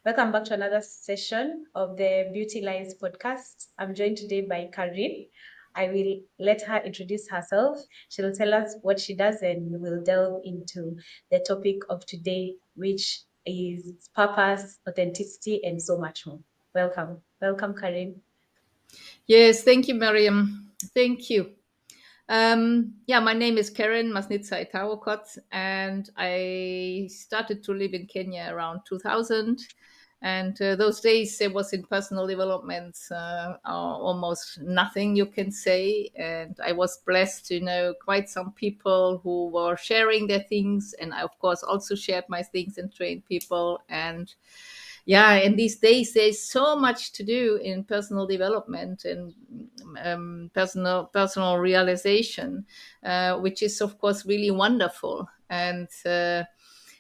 Welcome back to another session of the Beauty Lies podcast. I'm joined today by Karin. I will let her introduce herself. She'll tell us what she does and we'll delve into the topic of today, which is purpose, authenticity, and so much more. Welcome. Welcome, Karin. Yes, thank you, Miriam. Thank you. Yeah, my name is Karin Masnicza-Etarukot, and I started to live in Kenya around 2000. And those days there was in personal development almost nothing you can say. And I was blessed to know quite some people who were sharing their things. And I, of course, also shared my things and trained people. And yeah, in these days there's so much to do in personal development and personal realization, which is of course really wonderful. And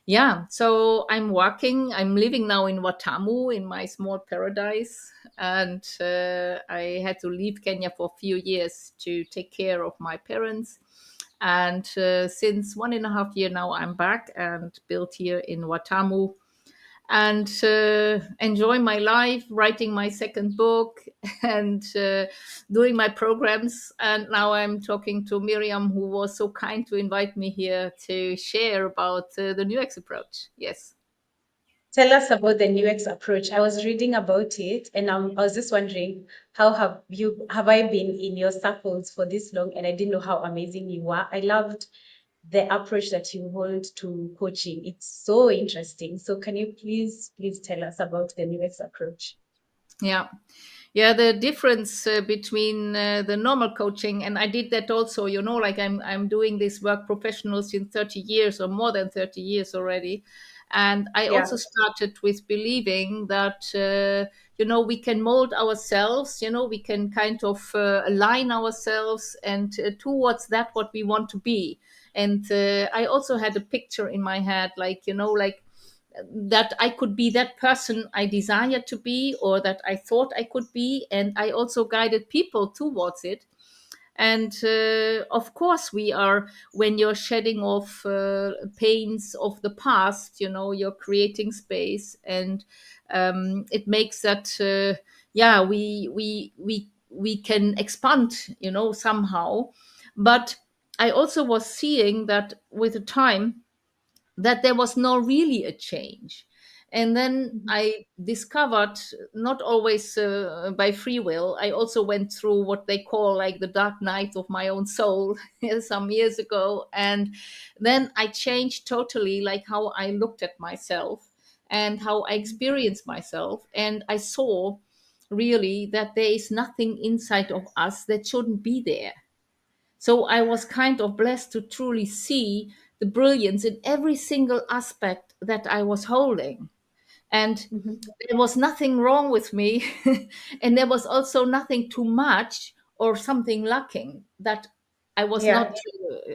yeah, so I'm living now in Watamu, in my small paradise. And I had to leave Kenya for a few years to take care of my parents. And since 1.5 year now, I'm back and built here in Watamu and enjoy my life, writing my second book and doing my programs. And now I'm talking to Miriam, who was so kind to invite me here to share about the NEWEX approach. Yes. Tell us about the NEWEX approach. I was reading about it and I was just wondering how have I been in your circles for this long and I didn't know how amazing you were. I loved the approach that you hold to coaching. It's so interesting. So can you please tell us about the NEWEX approach? Yeah. Yeah, the difference between the normal coaching, and I did that also, like I'm doing this work professionals in 30 years or more than 30 years already. And I Yeah. also started with believing that we can mold ourselves, we can kind of align ourselves and towards that what we want to be. And I also had a picture in my head, like that I could be that person I desired to be or that I thought I could be. And I also guided people towards it. And of course, we are, when you're shedding off pains of the past, you're creating space. And it makes that, yeah, we can expand, somehow. But I also was seeing that with the time, that there was no really a change. And then Mhm. I discovered, not always by free will, I also went through what they call like the dark night of my own soul some years ago. And then I changed totally, like how I looked at myself and how I experienced myself. And I saw really that there is nothing inside of us that shouldn't be there. So I was kind of blessed to truly see the brilliance in every single aspect that I was holding. And Mhm. there was nothing wrong with me. And there was also nothing too much or something lacking that I was Yeah. not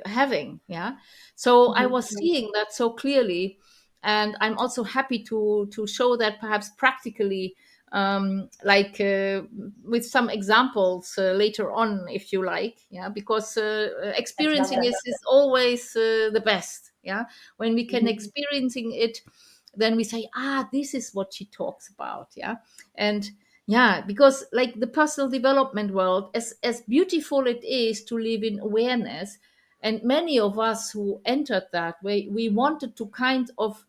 having. Yeah. So I Mhm. was seeing that so clearly. And I'm also happy to show that perhaps practically, like with some examples later on, if you like. Yeah. Because I'd love experiencing that. is always the best. Yeah. When we can Mhm. experiencing it, then we say, this is what she talks about. Yeah. And yeah, because like the personal development world, as beautiful it is to live in awareness, and many of us who entered that way, we wanted to kind of,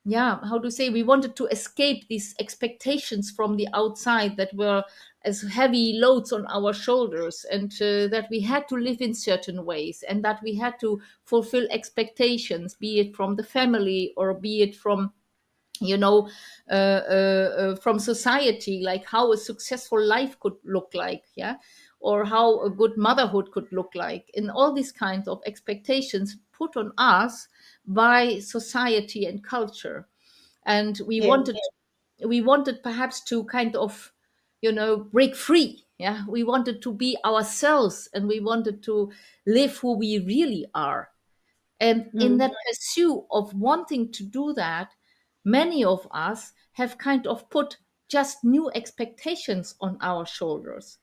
yeah, how to say, we wanted to escape these expectations from the outside that were as heavy loads on our shoulders. And that we had to live in certain ways, and that we had to fulfill expectations, be it from the family or be it from, you know from society, like how a successful life could look like. Yeah. Or how a good motherhood could look like, and all these kinds of expectations put on us by society and culture. And Yeah. we wanted perhaps to kind of, break free. Yeah. We wanted to be ourselves, and we wanted to live who we really are. And in Mm. that pursuit of wanting to do that, many of us have kind of put just new expectations on our shoulders.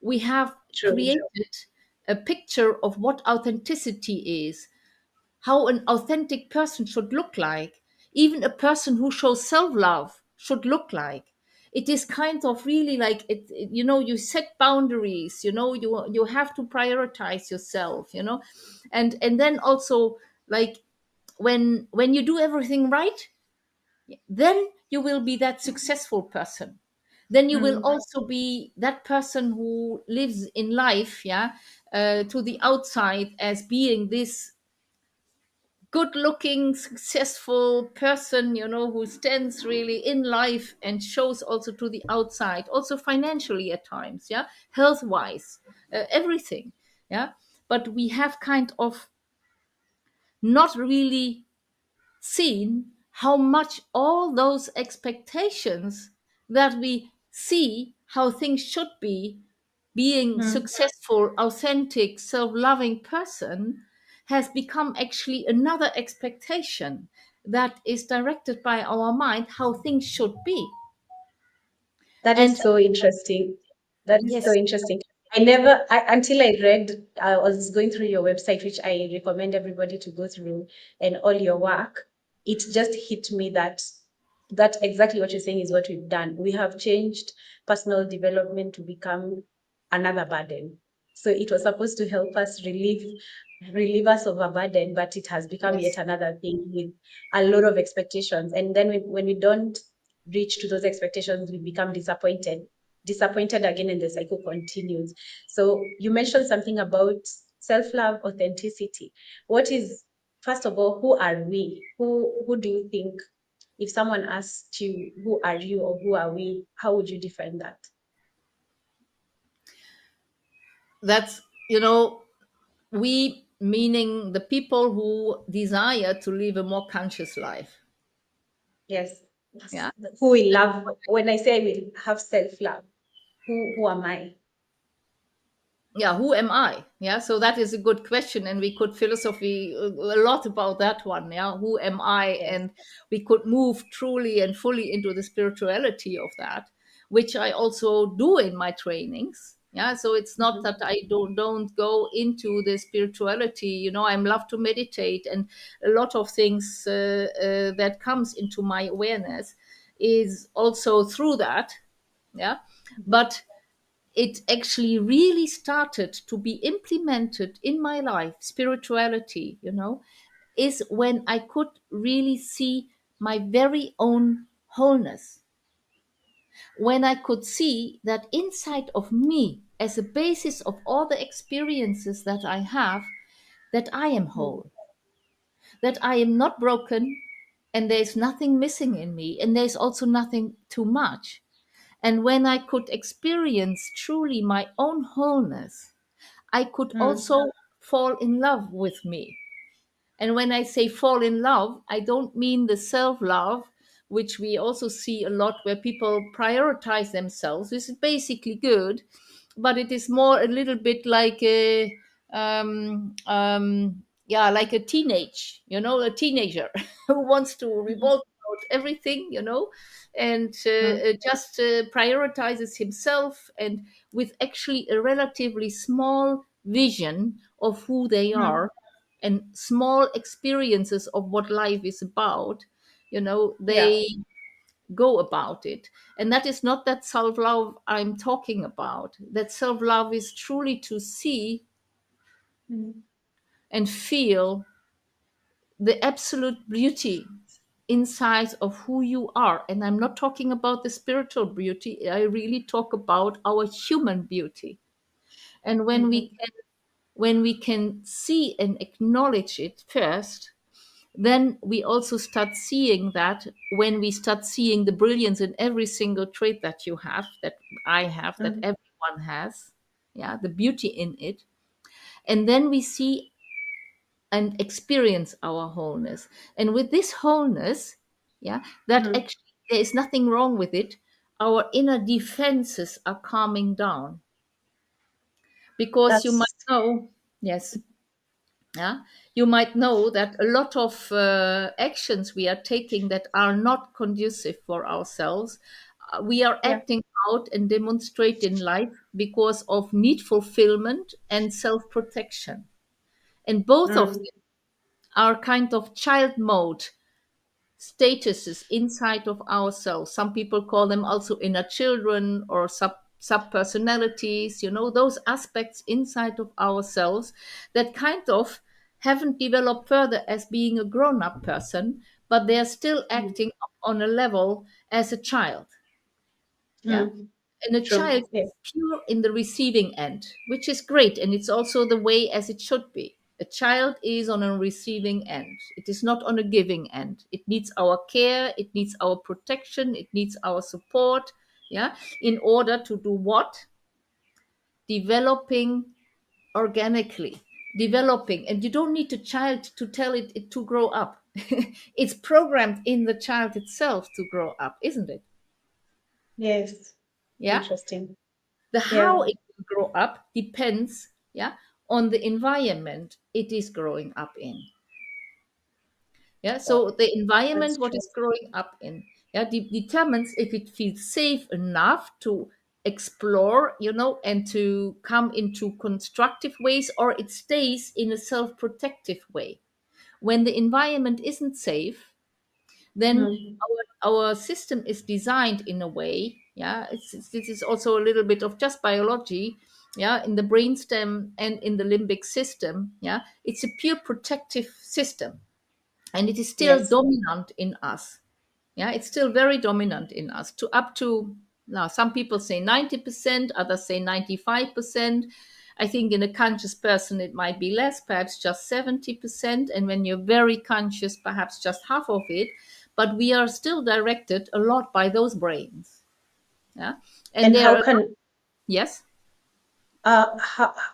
We have True. created a picture of what authenticity is, how an authentic person should look like. Even a person who shows self love should look like. It is kind of really like you know, you set boundaries, you know, you have to prioritize yourself, you know. And then also, like, when you do everything right, then you will be that successful person. Then you will Mm. also be that person who lives in life, yeah, to the outside as being this good looking successful person, you know, who stands really in life and shows also to the outside, also financially at times, yeah, health wise, everything, yeah. But we have kind of not really seen how much all those expectations that we see how things should be, being Mm. successful, authentic, self-loving person, has become actually another expectation that is directed by our mind how things should be. That And is so interesting. That is so yes, interesting. Until I read, I was going through your website, which I recommend everybody to go through, and all your work. It just hit me that exactly what you're saying is what we've done. We have changed personal development to become another burden. So it was supposed to help us relieve us of a burden, but it has become yet yes, another thing with a lot of expectations. And then when we don't reach to those expectations, we become disappointed again, and the cycle continues. So you mentioned something about self-love, authenticity. What is, first of all, who are we? Who do you think, if someone asked you, who are you or who are we, how would you define that? that's, you know, we meaning the people who desire to live a more conscious life. Yes. Yeah. Who will love, when I say I will have self-love, who am I? Yeah, who am I? Yeah, so that is a good question, and we could philosophy a lot about that one. Yeah, who am I? Yes. And we could move truly and fully into the spirituality of that, which I also do in my trainings. Yeah, so it's not Mhm. that I don't go into the spirituality. You know, I love to meditate, and a lot of things that comes into my awareness is also through that. Yeah, Mhm. but it actually really started to be implemented in my life, spirituality, you know, is when I could really see my very own wholeness. When I could see that inside of me, as a basis of all the experiences that I have, that I am Mhm. whole, that I am not broken, and there's nothing missing in me, and there's also nothing too much. And when I could experience truly my own wholeness, I could Mm. also fall in love with me. And when I say fall in love, I don't mean the self love, which we also see a lot where people prioritize themselves. This is basically good, but it is more a little bit like yeah, like a teenage, you know, a teenager who wants to Mhm. revolt about everything, you know, and Mm. just prioritizes himself, and with actually a relatively small vision of who they Mm. are and small experiences of what life is about, you know, Yeah. they go about it. And that is not that self love I'm talking about. That self love is truly to see Mm. and feel the absolute beauty inside of who you are. And I'm not talking about the spiritual beauty, I really talk about our human beauty. And Mhm. when we can see and acknowledge it first, then we also start seeing that, when we start seeing the brilliance in every single trait that you have, that I have, that Mm. everyone has, yeah, the beauty in it. And then we see and experience our wholeness. And with this wholeness, yeah, that Mm. actually there is nothing wrong with it. Our inner defenses are calming down, because you might That's know, yes, yeah, you might know that a lot of actions we are taking that are not conducive for ourselves, we are yeah. acting out and demonstrate in life because of need fulfillment and self-protection, and both of Mm. them are kind of child mode statuses inside of ourselves. Some people call them also inner children or sub personalities, those aspects inside of ourselves that kind of haven't developed further as being a grown up person, but they're still Mm. acting on a level as a child. Yeah. Mm. And a child True. Yes. is pure in the receiving end, which is great. And it's also the way as it should be. A child is on a receiving end, it is not on a giving end. It needs our care, it needs our protection, it needs our support. Yeah. In order to do what? Developing organically. Developing. And you don't need a child to tell it to grow up. It's programmed in the child itself to grow up, isn't it? Yes. Yeah. Interesting. The Yeah. how it will grow up depends, yeah, on the environment it is growing up in. Yeah, Wow. so the That's environment what true. is growing up in, yeah, determines if it feels safe enough to explore, and to come into constructive ways, or it stays in a self-protective way. When the environment isn't safe, then Mm. our system is designed in a way, yeah, this is also a little bit of just biology, yeah, in the brainstem and in the limbic system, yeah, it's a pure protective system, and it is still Yes. dominant in us. Yeah, it's still very dominant in us, to up to now some people say 90%, others say 95%. I think in a conscious person it might be less, perhaps just 70%, and when you're very conscious, perhaps just half of it. But we are still directed a lot by those brains. Yeah. And And there how are, can yes.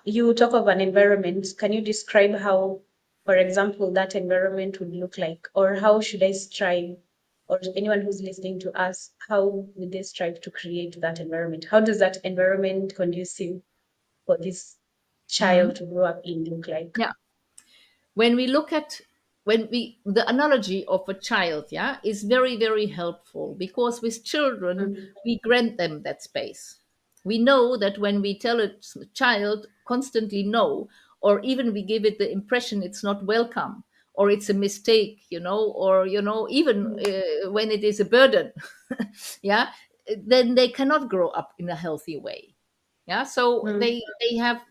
you talk of an environment? Can you describe how, for example, that environment would look like, or how should I strive, or anyone who's listening to us, how would they strive to create that environment? How does that environment conducive for this child Mhm. to grow up in look like? Yeah. When we look at, when we the analogy of a child, yeah, is very very helpful, because with children Mm. we grant them that space. We know that when we tell a child constantly no, or even we give it the impression it's not welcome, or it's a mistake, or even Mm. when it is a burden, yeah, then they cannot grow up in a healthy way. Yeah, so Mm.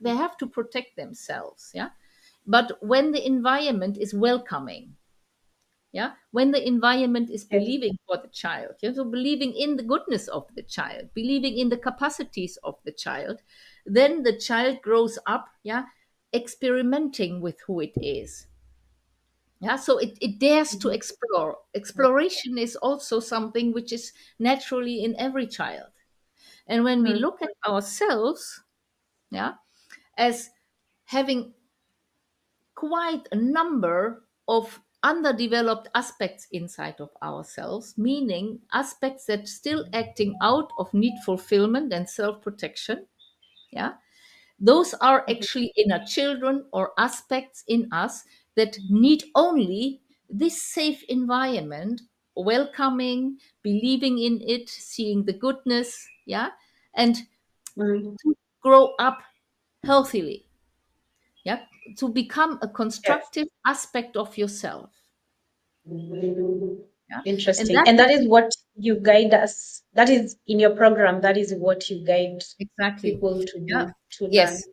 they have to protect themselves. Yeah. But when the environment is welcoming, yeah, when the environment is Yes. believing for the child, so believing in the goodness of the child, believing in the capacities of the child, then the child grows up, yeah, experimenting with who it is. Yeah, so it dares to Mhm. explore. Exploration is also something which is naturally in every child. And when we Mm. look at ourselves, yeah, as having quite a number of underdeveloped aspects inside of ourselves, meaning aspects that still acting out of need fulfillment and self-protection. Yeah. Those are Mhm. actually inner children or aspects in us that need only this safe environment, welcoming, believing in it, seeing the goodness, yeah, and Mm. to grow up healthily, yeah, to become a Yes. constructive aspect of yourself. Yeah. And Interesting. that And that is is what you guide us. That is in your program. That is what you guide exactly. people to Yeah. do, to Yes. learn.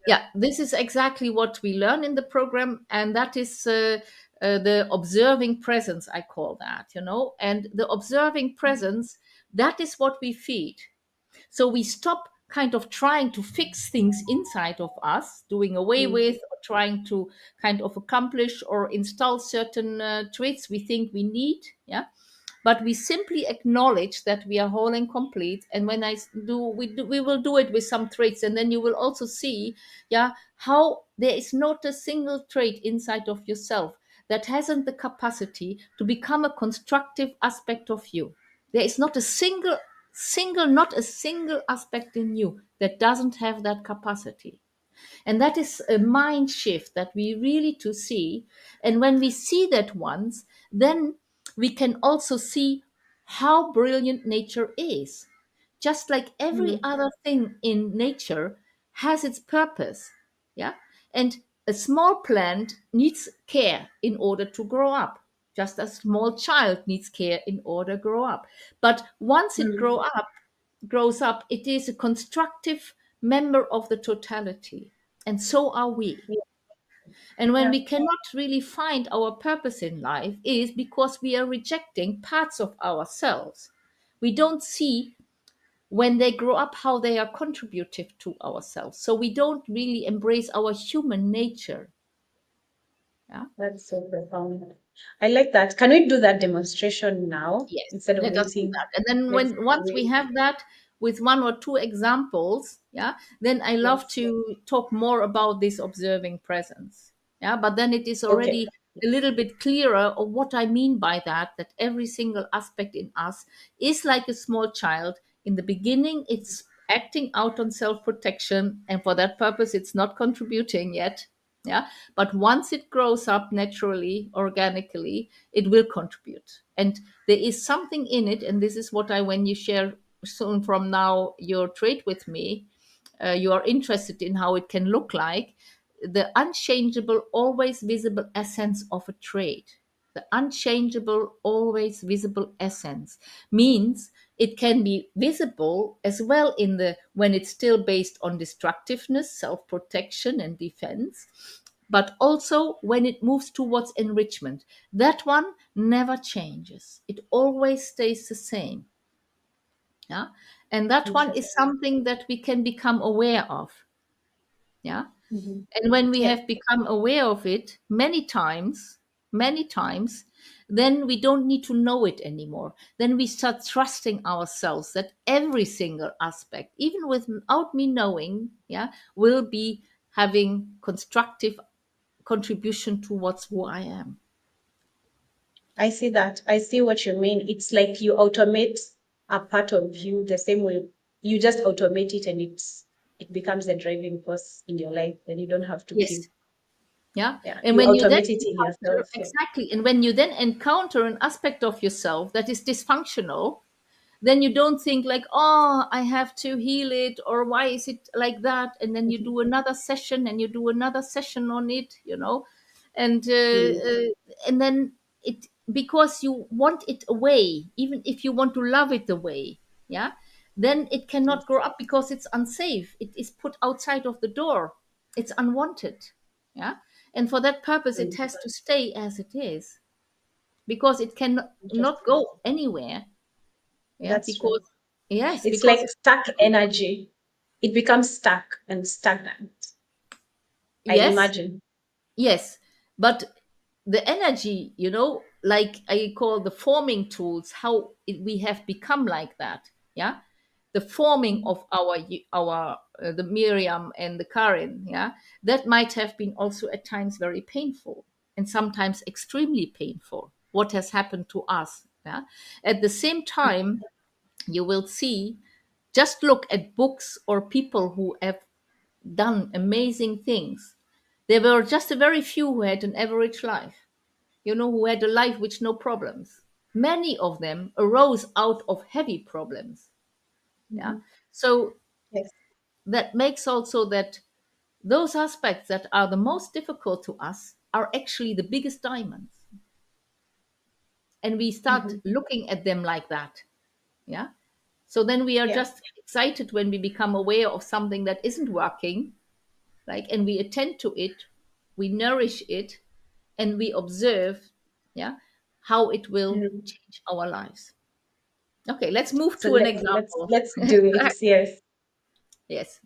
Yeah, this is exactly what we learn in the program, and that is the observing presence, I call that, and the observing presence, that is what we feed. So we stop kind of trying to fix things inside of us, doing away Mm. with, or trying to kind of accomplish or install certain traits we think we need. Yeah. But we simply acknowledge that we are whole and complete. And when we will do it with some traits, and then you will also see, yeah, how there is not a single trait inside of yourself that hasn't the capacity to become a constructive aspect of you. There is not a not a single aspect in you that doesn't have that capacity. And that is a mind shift that we really to see. And when we see that once, then we can also see how brilliant nature is. Just like every Mm. other thing in nature has its purpose. Yeah. And a small plant needs care in order to grow up. just as small child needs care in order to grow up. But once it Mm. grows up, it is a constructive member of the totality, and so are we. Yeah. And when Yeah, we cannot really find our purpose in life is because we are rejecting parts of ourselves. We don't see when they grow up how they are contributive to ourselves. So we don't really embrace our human nature. Yeah. that's so profound. I like that. Can we do that demonstration now Yes, instead of let us do waiting? that. And then Let's when once do we it. have that with one or two examples, yeah, then I love Yes. to talk more about this observing presence. Yeah, but then it is Okay. already a little bit clearer of what I mean by that, that every single aspect in us is like a small child. In the beginning, it's acting out on self-protection, and for that purpose, it's not contributing yet. Yeah, but once it grows up naturally, organically, it will contribute. And there is something in it, and this is what I, when you share soon from now your trait with me, you are interested in how it can look like, the unchangeable, always visible essence of a trait. The unchangeable, always visible essence means it can be visible as well in the when it's still based on destructiveness, self-protection, and defense, but also when it moves towards enrichment. That one never changes. It always stays the same. Yeah. And that one is Interesting. something that we can become aware of. Yeah. Hmm. And when we Yeah. have become aware of it many times, then we don't need to know it anymore. Then we start trusting ourselves that every single aspect, even without me knowing, yeah, will be having constructive contribution towards who I am. I see that. I see what you mean. It's like you automate a part of you the same way you just automate it and it becomes the driving force in your life. Then you don't have to Yes. keep, Yeah. yeah, And you when you then automate it in encounter, yourself. Yeah. exactly, and when you then encounter an aspect of yourself that is dysfunctional, then you don't think like, oh, I have to heal it, or why is it like that, and then you Mhm. do another session and you do another session on it, and Mm. then it, because you want it away, even if you want to love it away, yeah, then it Yes. cannot grow up because it's unsafe, it is put outside of the door, it's unwanted. Yeah. And for that purpose it Mm. has to stay as it is, because it can not Interesting. go anywhere. Yeah, That's because true. yes, It's because like stuck energy. It becomes stuck and stagnant. I yes, imagine. yes, but the energy, like I call the forming tools, how we have become like that. Yeah, the forming Mhm. of our the Miriam and the Karin. Yeah, that might have been also at times very painful and sometimes extremely painful. What has happened to us? Yeah, at the same time, you will see. Just look at books or people who have done amazing things. There were just a very few who had an average life, who had a life with no problems. Many of them arose out of heavy problems. Yeah. Mhm. So Yes. that makes also that those aspects that are the most difficult to us are actually the biggest diamonds. And we start Mhm. looking at them like that. Yeah. So then we are Yeah. just excited when we become aware of something that isn't working, and we attend to it, we nourish it, and we observe, yeah, how it will Mhm. change our lives. Okay, let's move So to an let's example. let's do it. Yes. Yes.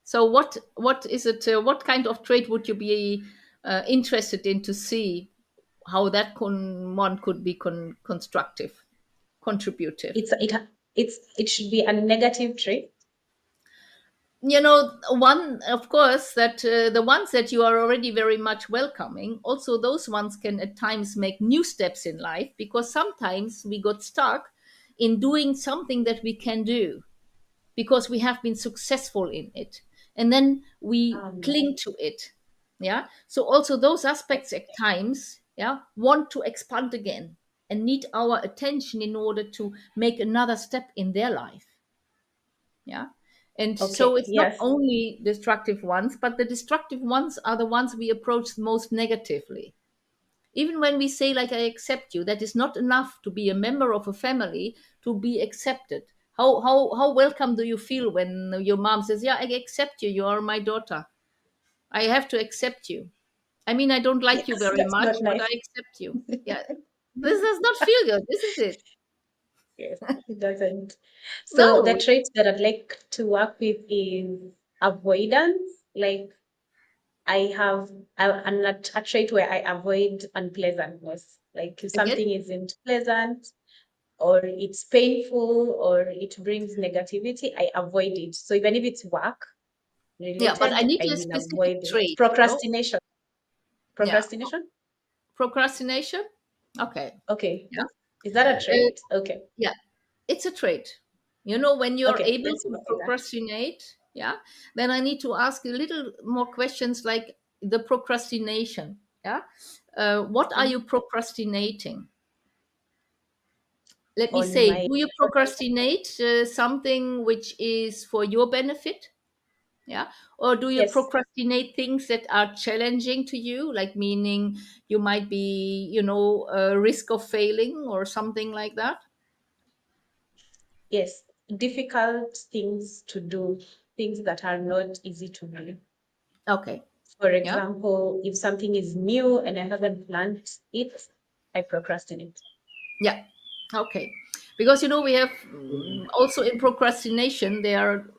So what is it, what kind of trait would you be interested in to see how that one could be constructive, contributive? It should be a negative trait. One, of course, that the ones that you are already very much welcoming, also those ones can at times make new steps in life, because sometimes we got stuck in doing something that we can do because we have been successful in it, and then we Um, cling to it. Yeah, so also those aspects at times, yeah, want to expand again and need our attention in order to make another step in their life. Yeah. And so okay. it's not Yes. only destructive ones, but the destructive ones are the ones we approach most negatively. Even when we say like I accept you, that is not enough to be a member of a family to be accepted. How welcome do you feel when your mom says, "Yeah, I accept you. You are my daughter. I have to accept you. I mean, I don't like you Yes, very that's much, not but nice. I accept you." Yeah, this does not feel good, isn't it? Yes, it doesn't. So the No. traits that I'd like to work with is avoidance. Like I have a trait where I avoid unpleasantness. Like if Again, something isn't pleasant or it's painful or it brings negativity, I avoid it. So even if it's work yeah, but I related, need I a will specific avoid it. trait. No, Procrastination. yeah, Procrastination? procrastination. Okay, Okay. yeah, Is that a uh, trait? Okay. yeah, it's a trait. You know, when you're Okay, able let's to go with that. procrastinate, yeah, then I need to ask a little more questions like the procrastination. Yeah, what are you Mhm. procrastinating? Let me On say, my do you procrastinate something which is for your benefit? Yeah, or do you yes, procrastinate things that are challenging to you, like meaning you might be, a risk of failing or something like that? yes, difficult things to do, things that are not easy to do. Okay. For Yeah. example, if something is new and I haven't planned it, I procrastinate. Yeah. Okay. Because we have also in procrastination there are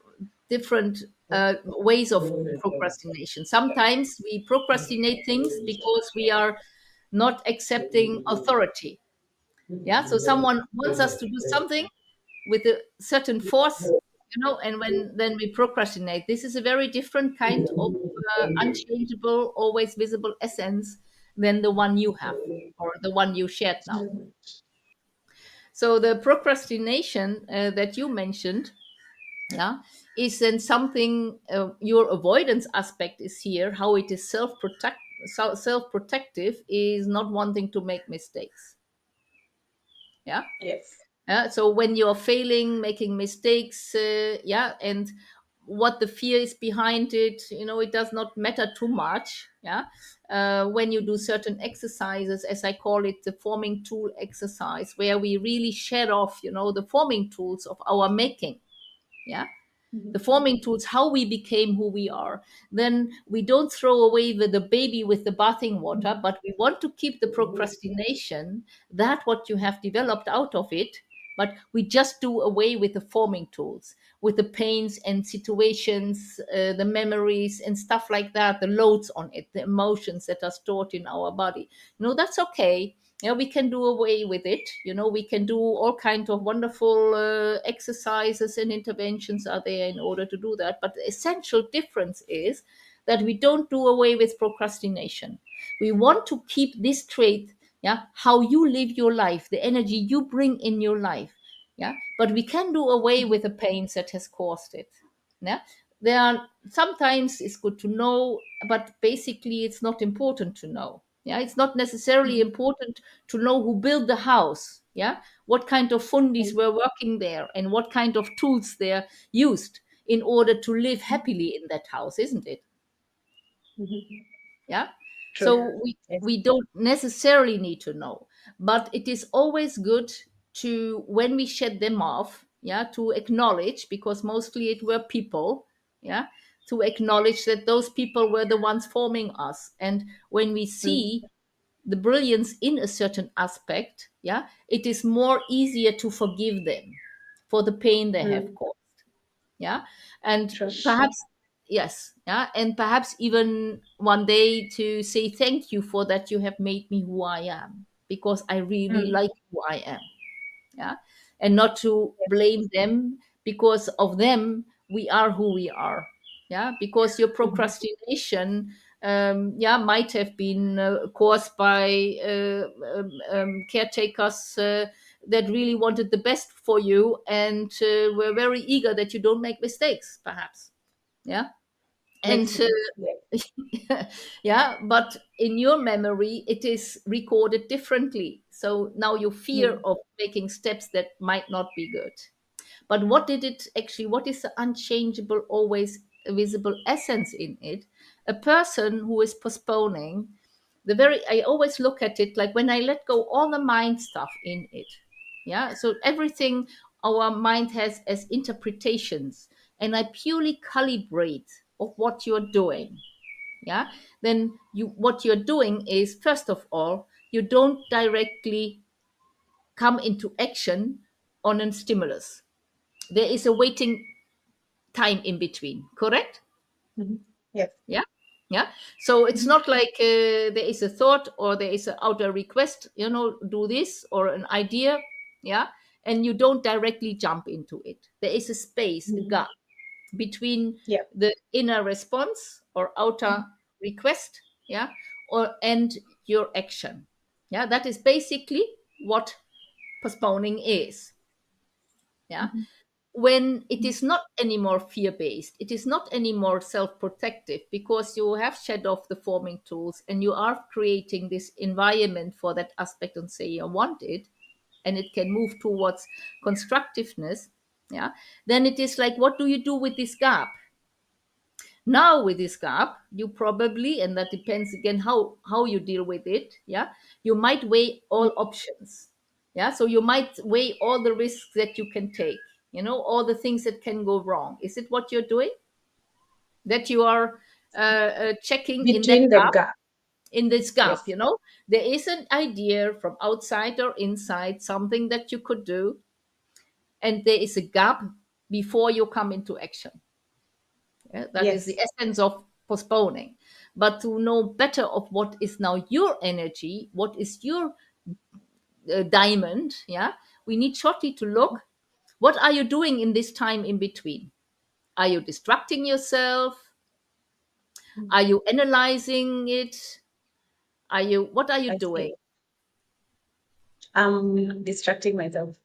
different ways of procrastination. Sometimes we procrastinate things because we are not accepting authority. Yeah, so someone wants us to do something with a certain force, and when then we procrastinate. This is a very different kind of unchangeable, always visible essence than the one you have or the one you shared now. Mhm. So the procrastination that you mentioned, yeah, is then something. Your avoidance aspect is here. How it is self protective is not wanting to make mistakes. Yeah. Yes. So when you're failing, making mistakes, yeah, and what the fear is behind it, it does not matter too much. Yeah. When you do certain exercises, as I call it, the forming tool exercise, where we really shed off, the forming tools of our making. Yeah, the Mhm. forming tools, how we became who we are. Then we don't throw away the baby with the bathing water, but we want to keep the procrastination, that what you have developed out of it, but we just do away with the forming tools, with the pains and situations, the memories and stuff like that, the loads on it, the emotions that are stored in our body. That's okay. We can do away with it. We can do all kinds of wonderful exercises and interventions are there in order to do that, but the essential difference is that we don't do away with procrastination. We want to keep this trait, yeah, how you live your life, the energy you bring in your life, yeah, but we can do away with the pains that has caused it. Yeah, there are sometimes it's good to know, but basically it's not important to know. Yeah, it's not necessarily Mhm. important to know who built the house. Yeah, what kind of fundis were working there and what kind of tools they're used in order to live happily in that house, isn't it? Mhm. Yeah, True. so we Yes. we don't necessarily need to know, but it is always good to, when we shed them off, yeah, to acknowledge, because mostly it were people, yeah, to acknowledge that those people were the ones forming us. And when we Mm. see the brilliance in a certain aspect, yeah, it is more easier to forgive them for the pain they have Mm. caused. Yeah, and True. perhaps, yes, yeah, and perhaps even one day to say thank you for that, you have made me who I am, because I really Mm. like who I am. Yeah, and not to Yes. blame them, because of them we are who we are. Yeah, because your Mhm. procrastination, yeah, might have been caused by caretakers that really wanted the best for you and were very eager that you don't make mistakes, perhaps. Yeah, and Makes sense. Yeah. yeah, but in your memory it is recorded differently, so now you fear Mm. of making steps that might not be good. But what did it actually, what is the unchangeable, always visible essence in it? A person who is postponing I always look at it like when I let go all the mind stuff in it. Yeah. So everything our mind has as interpretations, and I purely calibrate of what you're doing. Yeah. Then what you're doing is, first of all, you don't directly come into action on a stimulus. There is a waiting time in between, correct? Mhm. Yes. Yeah. Yeah. So it's Mhm. not like there is a thought or there is an outer request, do this, or an idea. Yeah. And you don't directly jump into it. There is a space, a Mhm. gap between Yeah. the inner response or outer request. Yeah. And your action. Yeah. That is basically what postponing is. Yeah. Mhm. When it Mhm. is not anymore fear based, it is not anymore self protective, because you have shed off the forming tools and you are creating this environment for that aspect and say you want it, and it can move towards constructiveness. Yeah. Then it is like, what do you do with this gap? Now with this gap, you probably, and that depends again how you deal with it. Yeah. You might weigh all options. Yeah. So you might weigh all the risks that you can take, all the things that can go wrong. Is it what you're doing, that you are checking in that Between the gap, gap. in this gap? Yes. There is an idea from outside or inside, something that you could do, and there is a gap before you come into action. Yeah, that is the Yes. essence of postponing. But to know better of what is now your energy, what is your diamond, yeah, we need shortly to look. What are you doing in this time in between? Are you distracting yourself? Mhm. Are you analyzing it? What are you I doing? see. I'm distracting myself.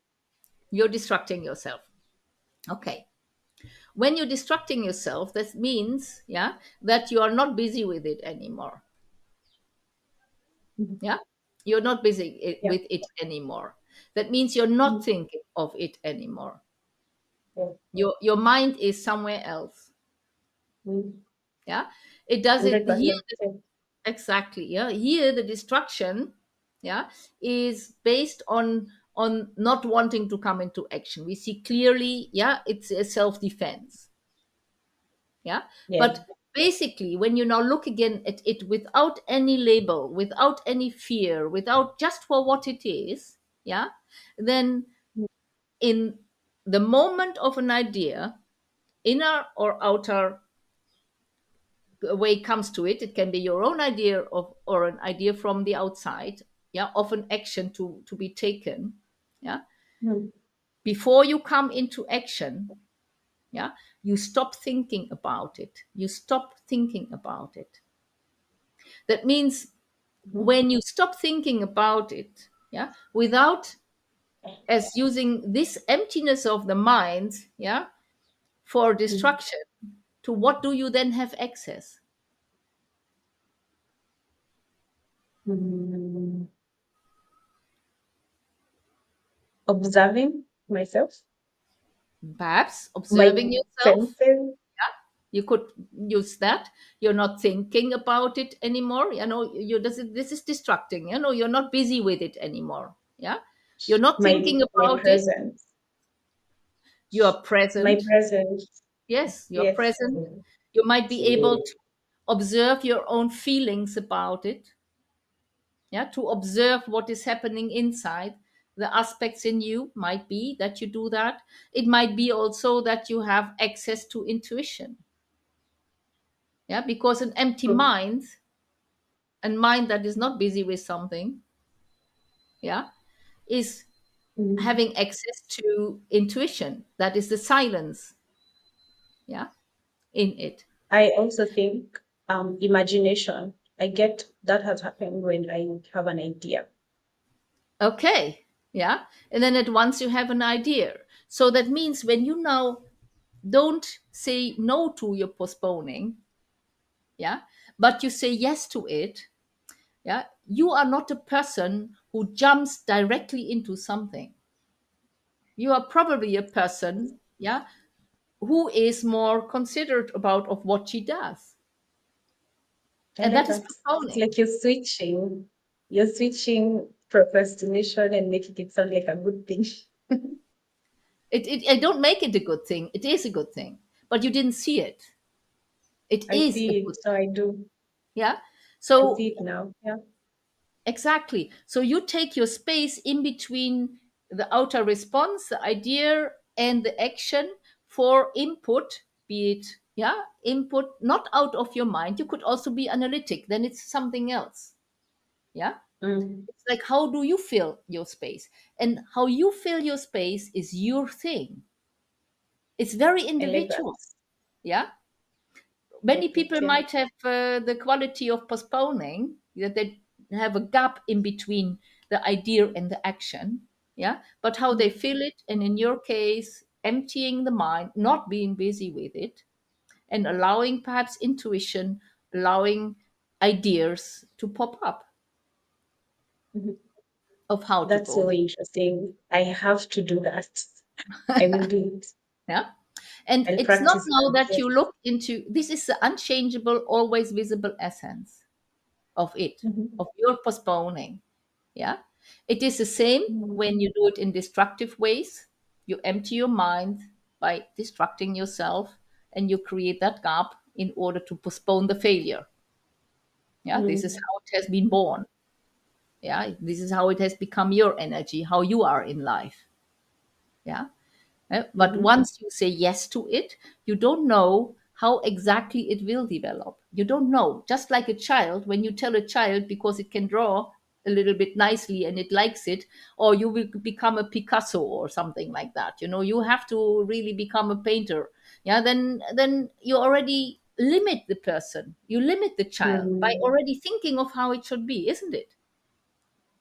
You're distracting yourself. Okay. When you're distracting yourself, that means, yeah, that you are not busy with it anymore. Mhm. Yeah. You're not busy Yeah. with it anymore. That means you're not Mhm. thinking of it anymore. Yeah. Your mind is somewhere else. Mhm. Yeah. It does it here. 100%. Yeah. Exactly. Yeah. Here the distraction, yeah, is based on not wanting to come into action. We see clearly, yeah, it's a self-defense. Yeah. Yeah. But basically, when you now look again at it without any label, without any fear, without, just for what it is, yeah, then in the moment of an idea, inner or outer way comes to it, it can be your own idea of, or an idea from the outside, yeah, of an action to be taken. Yeah. Mhm. Before you come into action, yeah, you stop thinking about it. You stop thinking about it. That means Mhm. when you stop thinking about it, yeah, without, as using this emptiness of the mind, yeah, for Mhm. distraction, to what do you then have access? Mm, observing myself, Perhaps my observing yourself. senses. You could use that. You're not thinking about it anymore. This is distracting. You're not busy with it anymore. Yeah. You're not thinking My about it. presence, You are my present. presence. Yes, you're Yes. present. You might be able to observe your own feelings about it. Yeah, to observe what is happening inside. The aspects in you might be that you do that. It might be also that you have access to intuition. Yeah, because an empty True. mind, and mind that is not busy with something, yeah, is Mhm. having access to intuition. That is the silence, yeah, in it. I also think imagination. I get that has happened when I have an idea. Okay. Yeah. And then at once you have an idea. So that means when you now don't say no to your postponing, yeah, but you say yes to it, yeah, you are not a person who jumps directly into something. You are probably a person, yeah, who is more considerate about of what she does. I And like that is that. It's postponing. like you're switching procrastination and making it sound like a good thing. I don't make it a good thing. It is a good thing, but you didn't see it. It I is a see good it. So thing. I do. Yeah. I see So it now. Yeah. exactly. So you take your space in between the outer response, the idea, and the action for input, be it, yeah, input not out of your mind. You could also be analytic, then it's something else. Yeah. Mm, It's like, how do you fill your space? And how you fill your space is your thing. It's very I like that. individual. Yeah. I Many like it. people Yeah. might have the quality of postponing, that they have a gap in between the idea and the action. Yeah, but how they Mm, feel it, and in your case, emptying the mind, not being busy with it, and allowing perhaps intuition, allowing ideas to pop up mhm. of how to That's go. so interesting. I have to do that. I will do it. Yeah. And I'll it's not practice now that. that Yes. you look into this, is the unchangeable, always visible essence of it, Mhm. of your postponing. Yeah. It is the same Mhm. when you do it in destructive ways. You empty your mind by distracting yourself, and you create that gap in order to postpone the failure. Yeah. This is Mm, how it has been born. Yeah. This is how it has become your energy, how you are in life. Yeah. But mhm. once you say yes to it, you don't know how exactly it will develop. You don't know. Just like a child, when you tell a child because it can draw a little bit nicely and it likes it, or you will become a Picasso or something like that. You know, you have to really become a painter. Yeah, then you already limit the person. You limit the child by Mm, already thinking of how it should be, isn't it?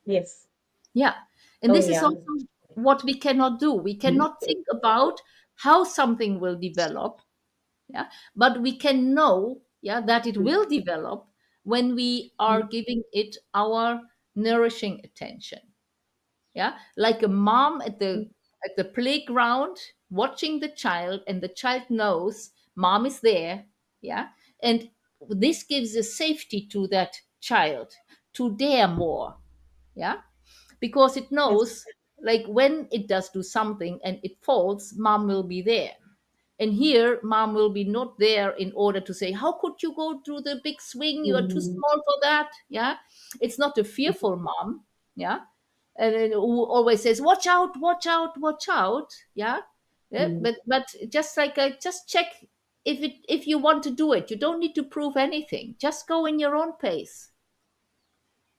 yes. Yeah. And Oh, this is yeah. also what we cannot do. We cannot think about how something will develop. Yeah. But we can know, yeah, that it will develop when we are giving it our nourishing attention. Yeah. Like a mom at the playground watching the child, and the child knows mom is there. Yeah. And this gives a safety to that child to dare more. Yeah, because it Yes. knows, like, when it does do something and it falls, mom will be there. And here mom will be not there in order to say, how could you go through the big swing, you are too Mm, small for that. Yeah, it's not a fearful mom. Yeah, and then who always says, watch out, watch out, watch out. Yeah, yeah, mm. but just like, just check, if you want to do it, you don't need to prove anything, just go in your own pace.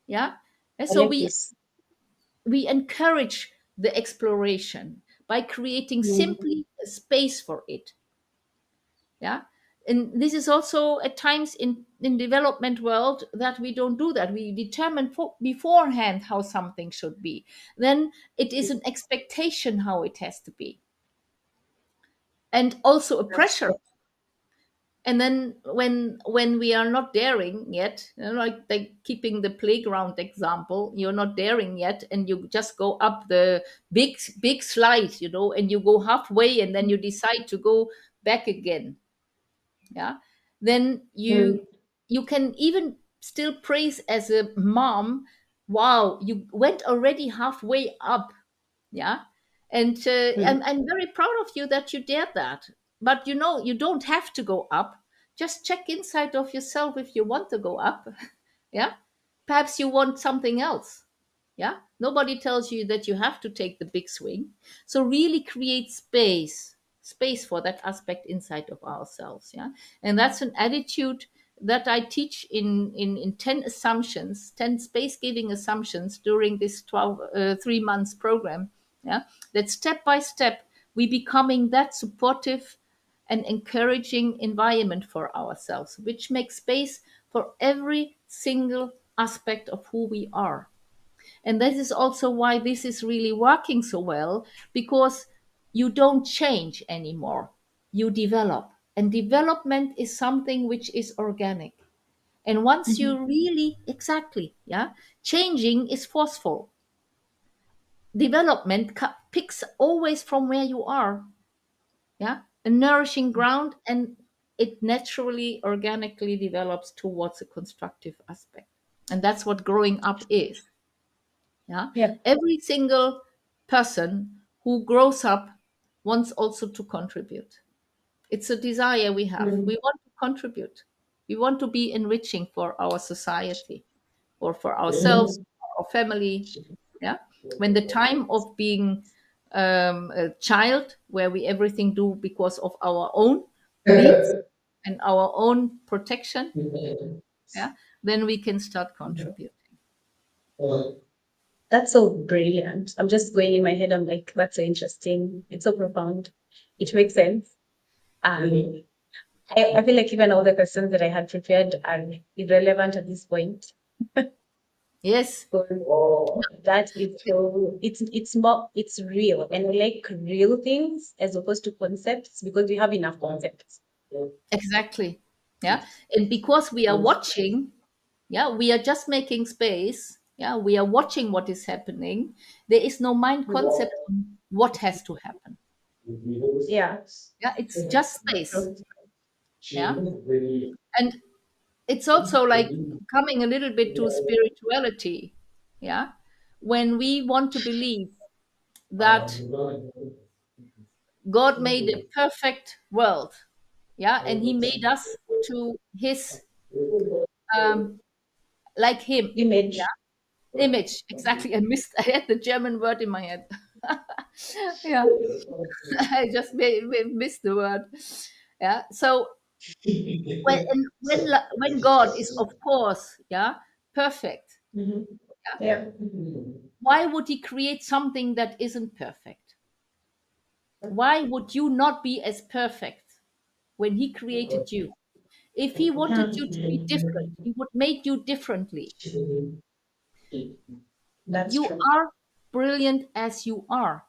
Yeah. And I so like we this. encourage the exploration by creating Mm, simply a space for it. Yeah. And this is also at times in development world that we don't do that. We determine beforehand how something should be, then it is an expectation how it has to be, and also a that's pressure. true. And then when we are not daring yet, you know, like keeping the playground example, you're not daring yet, and you just go up the big slide, you know, and you go halfway, and then you decide to go back again. Yeah. Then Mm, you can even still praise as a mom, wow, you went already halfway up. Yeah. And mm. I'm very proud of you that you dared that. But you know, you don't have to go up. Just check inside of yourself if you want to go up. Yeah. Perhaps you want something else. Yeah. Nobody tells you that you have to take the big swing. So really create space for that aspect inside of ourselves. Yeah. And that's an attitude that I teach in 10 assumptions, 10 space giving assumptions during this 12, 3 months program. Yeah. That step by step, we becoming that supportive and encouraging environment for ourselves, which makes space for every single aspect of who we are. And this is also why this is really working so well, because you don't change anymore, you develop. And development is something which is organic. And once Mhm. you really, exactly, yeah, changing is forceful. Development picks always from where you are, yeah, a nourishing ground, and it naturally, organically develops towards a constructive aspect. And that's what growing up is. Yeah. Yeah. Every single person who grows up wants also to contribute. It's a desire we have. Mm. We want to contribute. We want to be enriching for our society or for ourselves, Mhm. our family. Yeah. When the time of being a child, where we everything do because of our own needs and our own protection, yeah, then we can start contributing. That's so brilliant. I'm just going in my head. I'm like, that's so interesting. It's so profound. It makes sense. Um, I feel like even all the questions that I had prepared are irrelevant at this point. Yes, So that is so it's more it's real and I like real things as opposed to concepts because we have enough concepts. exactly. Yeah. And because we are watching, yeah, we are just making space. Yeah, we are watching what is happening. There is no mind concept on what has to happen. Yeah. Yeah, it's just space. True. Yeah. And it's also like coming a little bit to spirituality. Yeah. When we want to believe that God made a perfect world, yeah, and He made us to His, um, like Him, Image. yeah, image. Exactly. I missed. I had the German word in my head. Yeah, I just missed the word. Yeah. So when God is, of course, yeah, perfect, Mhm. Yeah. why would He create something that isn't perfect? Why would you not be as perfect when He created you? If He wanted you to be different, Mhm. He would make you differently. That's You true. are brilliant as you are.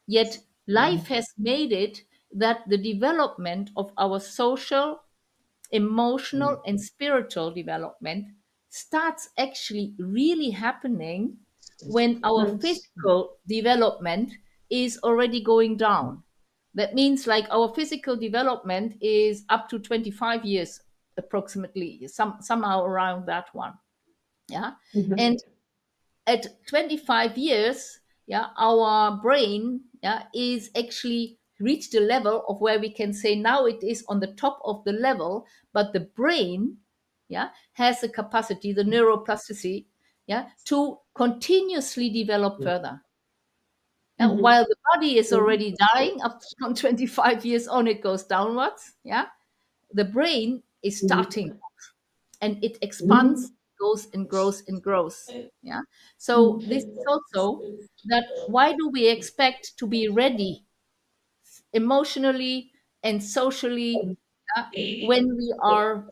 Yet life has made it that the development of our social, emotional, and spiritual development starts actually really happening when our Mm. physical development is already going down. That means, like, our physical development is up to 25 years approximately, somehow around that one. Yeah. Mhm. And at 25 years, yeah, our brain, yeah, is actually reached the level of where we can say now it is on the top of the level, but the brain, yeah, has the capacity, the neuroplasticity, yeah, to continuously develop further. Mhm. While the body is already dying up from 25 years on, it goes downwards, yeah, the brain is starting and it expands, goes and grows and grows. Yeah. So this is also that why do we expect to be ready emotionally and socially, when we are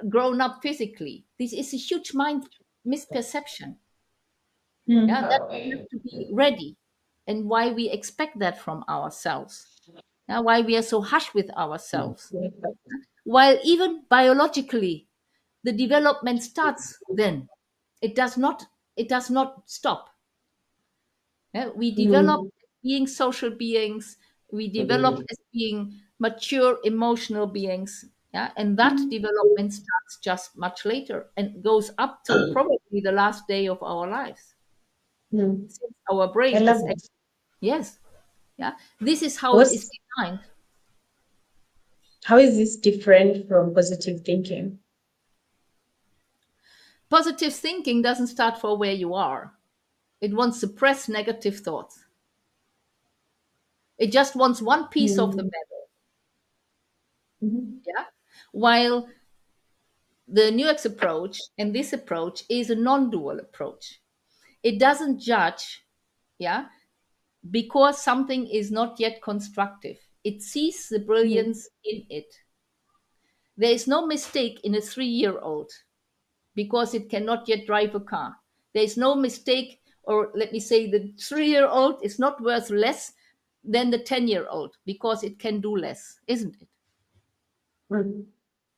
grown up physically? This is a huge mind misperception. Yeah, that we have to be ready, and why we expect that from ourselves. Yeah, why we are so harsh with ourselves. While even biologically, the development starts then. It does not. It does not stop. Yeah, we develop Mm. as being social beings. We develop as being mature emotional beings. Yeah, and that development starts just much later and goes up till probably the last day of our lives, Mm. since our I brain love is it. yes. Yeah, this is how it is What's designed. how is this different from positive thinking? Positive thinking doesn't start for where you are. It wants to suppress negative thoughts. It just wants one piece of the Mm. medal. Mhm. Yeah. While the NEWEX approach and this approach is a non-dual approach. It doesn't judge, yeah, because something is not yet constructive. It sees the Mm. brilliance in it. There is no mistake in a 3-year-old because it cannot yet drive a car. There is no mistake, or let me say, the 3-year-old is not worth less than the 10-year-old because it can do less, isn't it? Mm.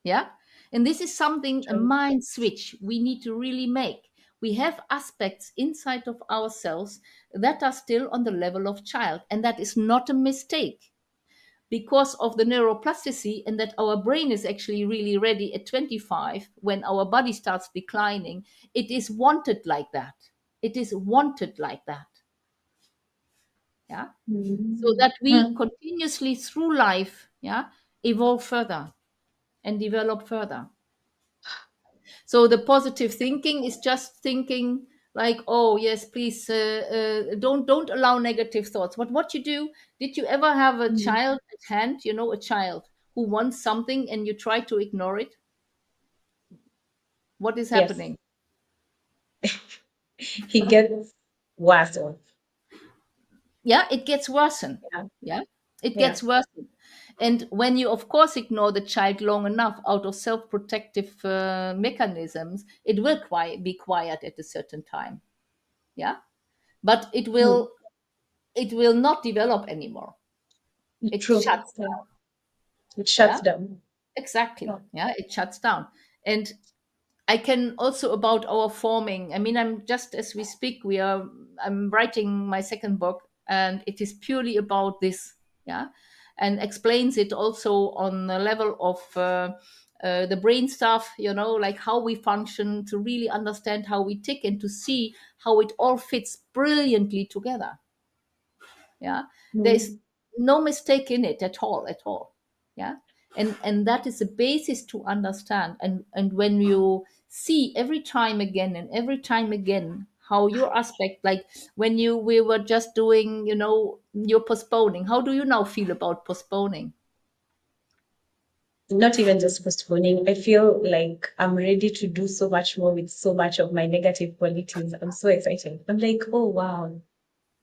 Yeah. And this is something, a True. mind switch we need to really make. We have aspects inside of ourselves that are still on the level of child, and that is not a mistake. because of the neuroplasticity, and that our brain is actually really ready at 25 when our body starts declining. It is wanted like that. It is wanted like that. Yeah. So Mm. that we continuously through life, yeah, evolve further and develop further. So the positive thinking is just thinking like, oh yes, please, don't allow negative thoughts. But what you do, did you ever have a Mm. child at hand, a child who wants something and you try to ignore it? What is Yes, happening? he gets worse off. Yeah, it gets worsen. Yeah, Yeah, it yeah. gets worsen. And when you of course ignore the child long enough out of self-protective mechanisms, it will be quiet at a certain time. Yeah, but Mm. it will not develop anymore. It True. shuts Yeah. down. It Yeah, shuts down. exactly. Yeah. Yeah, it shuts down. And I can also about our forming. I mean, I'm just as we speak, I'm writing my second book, and it is purely about this. Yeah, and explains it also on the level of the brain stuff. Like how we function, to really understand how we tick and to see how it all fits brilliantly together. Yeah, there's Mm. no mistake in it at all. Yeah, and that is the basis to understand. And when you see every time again and every time again how your aspect, like when we were just doing, you're postponing, how do you now feel about postponing? Not even just postponing. I feel like I'm ready to do so much more with so much of my negative qualities. I'm so excited. I'm like, oh wow,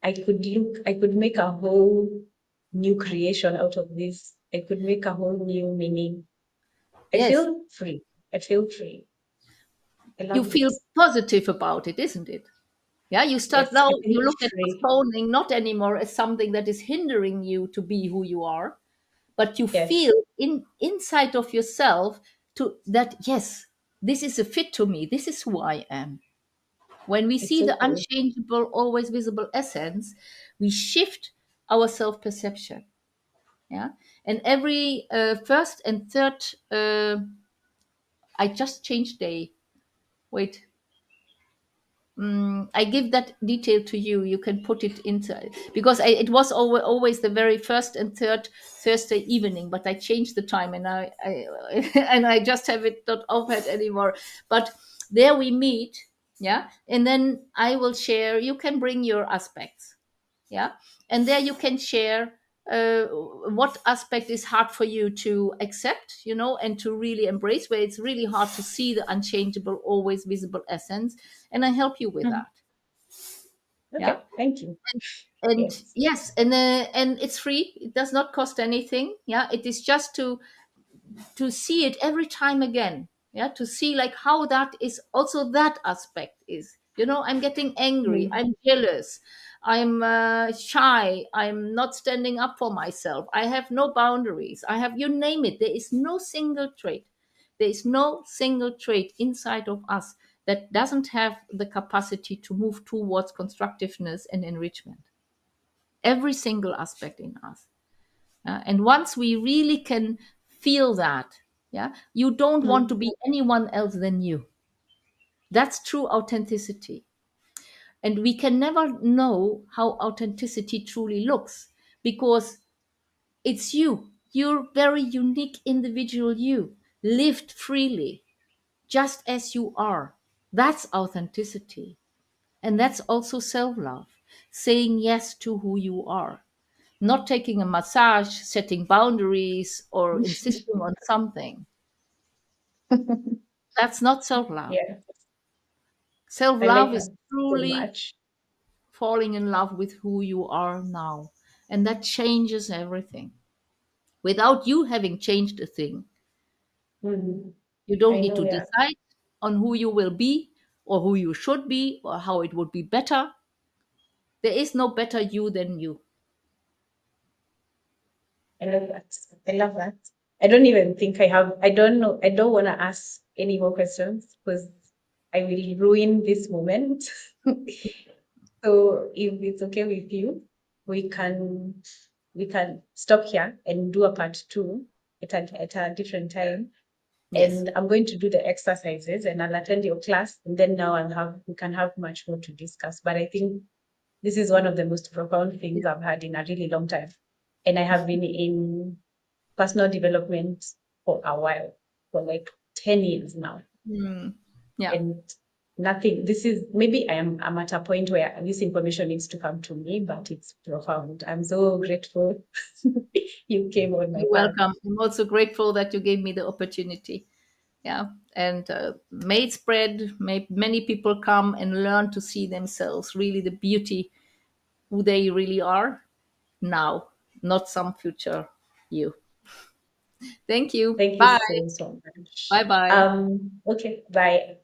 I could make a whole new creation out of this. I could make a whole new meaning. I Yes, feel free. I feel free. I you love feel it. positive about it, isn't it? Yeah, you start Yes, now, I you feel look at free. postponing not anymore as something that is hindering you to be who you are, but you Yes, feel inside of yourself to that, yes, this is a fit to me, this is who I am. When we it's see so the cool. unchangeable always visible essence, we shift our self perception. Yeah, and every first and third, I just changed day. Wait, I give that detail to you. You can put it inside, because it was always the very first and third Thursday evening, but I changed the time, and I and I just have it not overhead anymore. But there we meet, yeah, and then I will share. You can bring your aspects, yeah, and there you can share what aspect is hard for you to accept, and to really embrace, where it's really hard to see the unchangeable always visible essence, and I help you with Mhm. that. Yeah, Okay, thank you. and Yes. yes, and it's free, it does not cost anything. Yeah, it is just to see it every time again. Yeah, to see like how that is also that aspect is, I'm getting angry, Mm. I'm jealous, I'm shy, I'm not standing up for myself, I have no boundaries, I have, you name it, there is no single trait, there is no single trait inside of us that doesn't have the capacity to move towards constructiveness and enrichment. Every single aspect in us. And once we really can feel that, yeah, you don't want to Mm. be anyone else than you. That's true authenticity. And we can never know how authenticity truly looks, because it's you. You're very unique individual, you lived freely, just as you are. That's authenticity. And that's also self love, saying yes to who you are, not taking a massage, setting boundaries, or insisting on something. That's not self love. Yeah, Self I like love is that so truly much. falling in love with who you are now. And that changes everything. Without you having changed a thing, Mm. you don't I need know, to yeah. decide on who you will be or who you should be or how it would be better. There is no better you than you. I love that. I love that. I don't even think I have, I don't know, I don't want to ask any more questions because I will ruin this moment. So if it's okay with you, we can. we can stop here and do a part two at a different time. Yes. And I'm going to do the exercises and I'll attend your class. And then now we can have much more to discuss. But I think this is one of the most profound things I've had in a really long time. And I have been in personal development for a while, for like 10 years now. Mm. Yeah. And nothing, this is maybe I'm at a point where this information needs to come to me, but it's profound. I'm so grateful you came on my You're path. welcome. I'm also grateful that you gave me the opportunity. Yeah. And may it spread, may many people come and learn to see themselves, really the beauty, who they really are now, not some future you. Thank you. Thank you Bye. so, so much. Bye bye. Okay, bye.